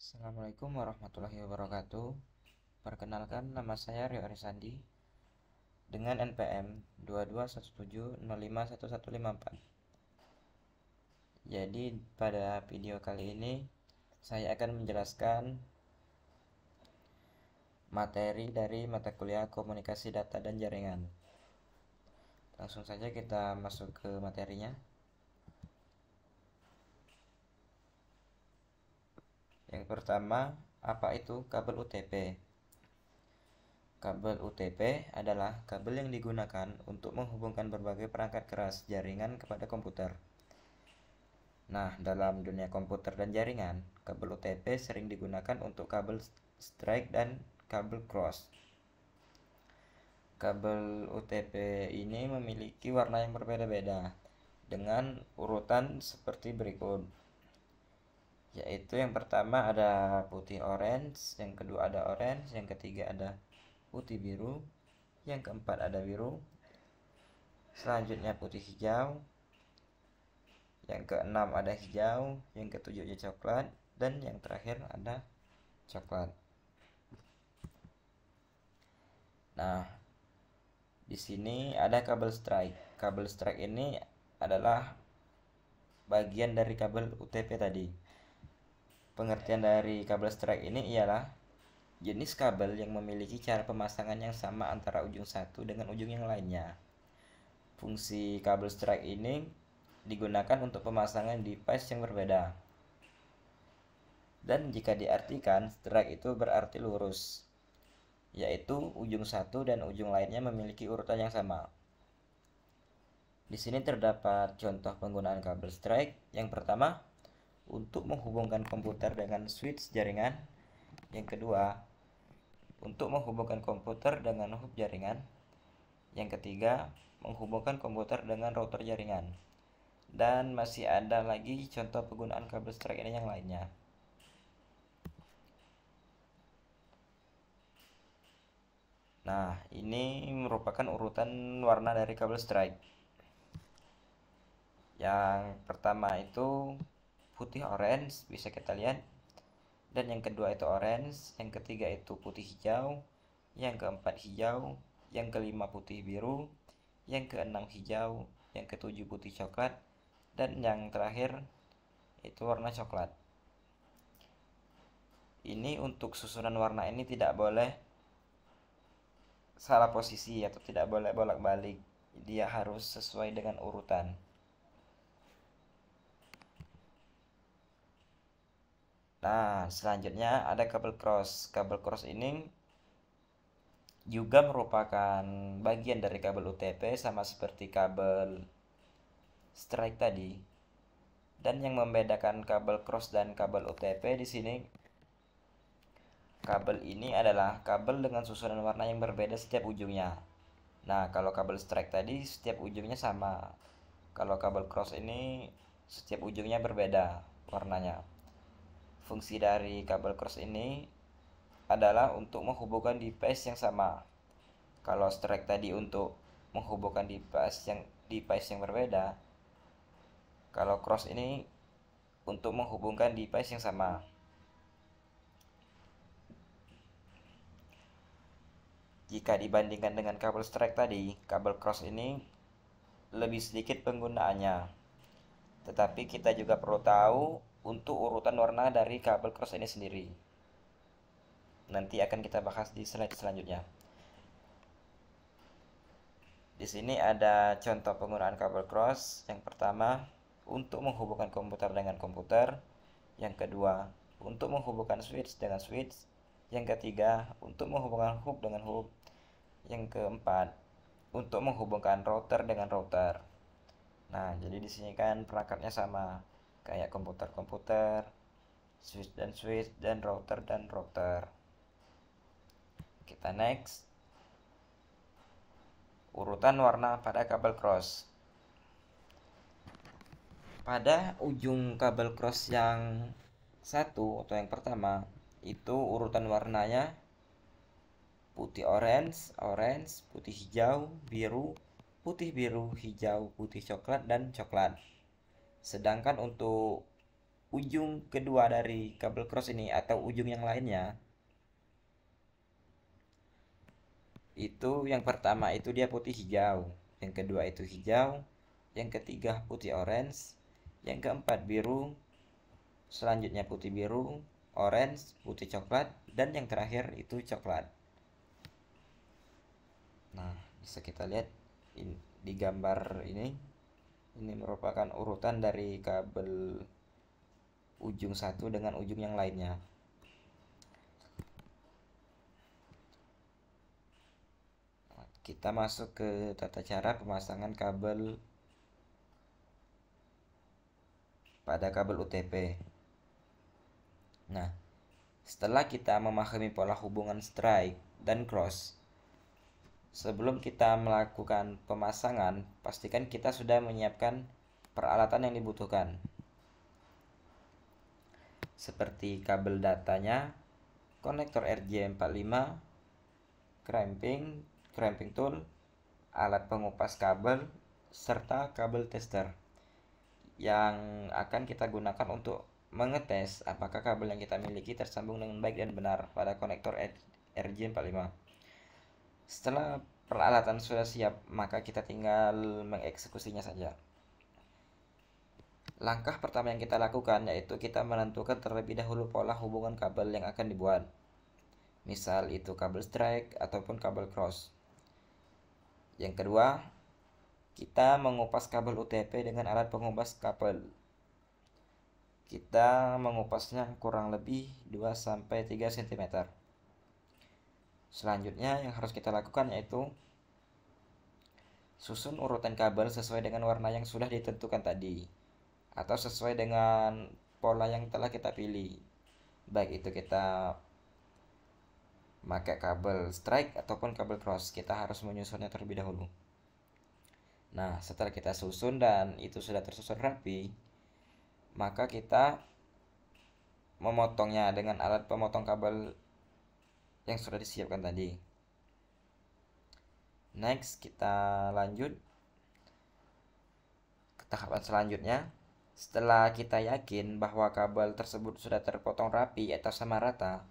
Assalamualaikum warahmatullahi wabarakatuh. Perkenalkan, nama saya Rio Arisandi dengan NPM 2217051154. Jadi pada video kali ini saya akan menjelaskan materi dari mata kuliah Komunikasi Data dan Jaringan. Langsung saja kita masuk ke materinya. Yang pertama, apa itu kabel UTP? Kabel UTP adalah kabel yang digunakan untuk menghubungkan berbagai perangkat keras jaringan kepada komputer. Nah, dalam dunia komputer dan jaringan, kabel UTP sering digunakan untuk kabel strike dan kabel cross. Kabel UTP ini memiliki warna yang berbeda-beda dengan urutan seperti berikut. Yaitu yang pertama ada putih orange, yang kedua ada orange, yang ketiga ada putih biru, yang keempat ada biru, selanjutnya putih hijau, yang keenam ada hijau, yang ketujuh ada coklat, dan yang terakhir ada coklat. Nah, di sini ada kabel strike. Kabel strike ini adalah bagian dari kabel UTP tadi. Pengertian dari kabel strike ini ialah jenis kabel yang memiliki cara pemasangan yang sama antara ujung satu dengan ujung yang lainnya. Fungsi kabel strike ini digunakan untuk pemasangan device yang berbeda. Dan jika diartikan, strike itu berarti lurus, yaitu ujung satu dan ujung lainnya memiliki urutan yang sama. Di sini terdapat contoh penggunaan kabel strike. Yang pertama, untuk menghubungkan komputer dengan switch jaringan. Yang kedua, untuk menghubungkan komputer dengan hub jaringan. Yang ketiga, menghubungkan komputer dengan router jaringan. Dan masih ada lagi contoh penggunaan kabel strike ini yang lainnya. Nah, ini merupakan urutan warna dari kabel strike. Yang pertama itu putih orange, bisa kita lihat. Dan yang kedua itu orange, yang ketiga itu putih hijau, yang keempat hijau, yang kelima putih biru, yang keenam hijau, yang ketujuh putih coklat, dan yang terakhir itu warna coklat. Ini untuk susunan warna ini tidak boleh salah posisi atau tidak boleh bolak-balik. Dia harus sesuai dengan urutan. Nah, selanjutnya ada kabel cross. Kabel cross ini juga merupakan bagian dari kabel UTP sama seperti kabel strike tadi. Dan yang membedakan kabel cross dan kabel UTP di sini, kabel ini adalah kabel dengan susunan warna yang berbeda setiap ujungnya. Nah, kalau kabel strike tadi setiap ujungnya sama. Kalau kabel cross ini setiap ujungnya berbeda warnanya. Fungsi dari kabel cross ini adalah untuk menghubungkan device yang sama. Kalau strike tadi untuk menghubungkan device yang berbeda. Kalau cross ini untuk menghubungkan device yang sama. Jika dibandingkan dengan kabel strike tadi, kabel cross ini lebih sedikit penggunaannya. Tetapi kita juga perlu tahu untuk urutan warna dari kabel cross ini sendiri. Nanti akan kita bahas di slide selanjutnya. Di sini ada contoh penggunaan kabel cross. Yang pertama, untuk menghubungkan komputer dengan komputer. Yang kedua, untuk menghubungkan switch dengan switch. Yang ketiga, untuk menghubungkan hub dengan hub. Yang keempat, untuk menghubungkan router dengan router. Nah, jadi di sini kan perangkatnya sama kayak komputer-komputer, switch dan router. Kita next. Urutan warna pada kabel cross. Pada ujung kabel cross yang satu atau yang pertama, itu urutan warnanya putih orange, putih hijau, biru, putih biru, hijau, putih coklat, dan coklat. Sedangkan untuk ujung kedua dari kabel cross ini atau ujung yang lainnya, itu yang pertama itu dia putih hijau, yang kedua itu hijau, yang ketiga putih orange, yang keempat biru, selanjutnya putih biru, orange, putih coklat, dan yang terakhir itu coklat. Nah, bisa kita lihat di gambar ini merupakan urutan dari kabel ujung satu dengan ujung yang lainnya. Kita masuk ke tata cara pemasangan kabel pada kabel UTP. Nah, setelah kita memahami pola hubungan strike dan cross, sebelum kita melakukan pemasangan, pastikan kita sudah menyiapkan peralatan yang dibutuhkan. Seperti kabel datanya, konektor RJ45, crimping tool, alat pengupas kabel, serta kabel tester yang akan kita gunakan untuk mengetes apakah kabel yang kita miliki tersambung dengan baik dan benar pada konektor RJ45. Setelah peralatan sudah siap, maka kita tinggal mengeksekusinya saja. Langkah pertama yang kita lakukan yaitu kita menentukan terlebih dahulu pola hubungan kabel yang akan dibuat. Misal itu kabel strike ataupun kabel cross. Yang kedua, kita mengupas kabel UTP dengan alat pengupas kabel. Kita mengupasnya kurang lebih 2-3 cm. Selanjutnya yang harus kita lakukan yaitu susun urutan kabel sesuai dengan warna yang sudah ditentukan tadi, atau sesuai dengan pola yang telah kita pilih. Baik itu kita pakai kabel strike ataupun kabel cross, kita harus menyusunnya terlebih dahulu. Nah, setelah kita susun dan itu sudah tersusun rapi, maka kita memotongnya dengan alat pemotong kabel yang sudah disiapkan tadi. Next, kita lanjut ke tahapan selanjutnya. Setelah kita yakin bahwa kabel tersebut sudah terpotong rapi atau sama rata,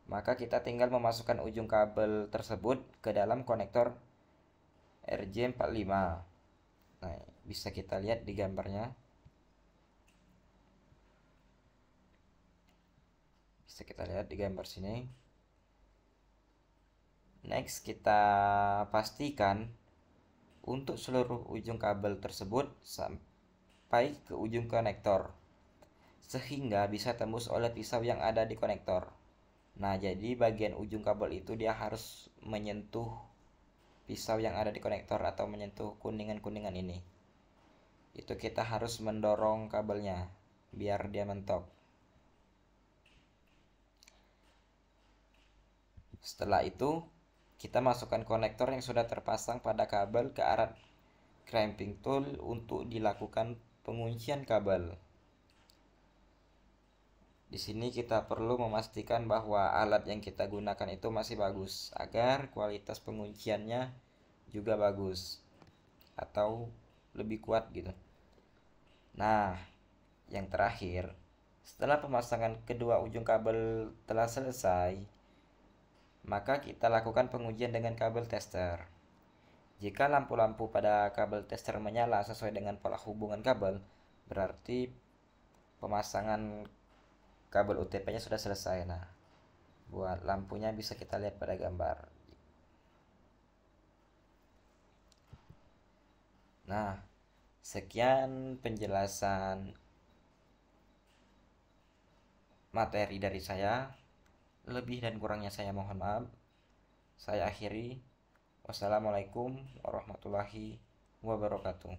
maka kita tinggal memasukkan ujung kabel tersebut ke dalam konektor RJ45. Nah, bisa kita lihat di gambarnya. Bisa kita lihat di gambar sini. Next, kita pastikan untuk seluruh ujung kabel tersebut sampai ke ujung konektor, sehingga bisa tembus oleh pisau yang ada di konektor. Nah, jadi bagian ujung kabel itu dia harus menyentuh pisau yang ada di konektor atau menyentuh kuningan-kuningan ini. Itu kita harus mendorong kabelnya biar dia mentok. Setelah itu, kita masukkan konektor yang sudah terpasang pada kabel ke arah crimping tool untuk dilakukan penguncian kabel. Di sini kita perlu memastikan bahwa alat yang kita gunakan itu masih bagus agar kualitas pengunciannya juga bagus atau lebih kuat gitu. Nah, yang terakhir, setelah pemasangan kedua ujung kabel telah selesai, maka kita lakukan pengujian dengan kabel tester. Jika lampu-lampu pada kabel tester menyala sesuai dengan pola hubungan kabel, berarti pemasangan kabel UTP-nya sudah selesai. Nah, buat lampunya bisa kita lihat pada gambar. Nah, sekian penjelasan materi dari saya. Lebih dan kurangnya saya mohon maaf. Saya akhiri. Wassalamualaikum warahmatullahi wabarakatuh.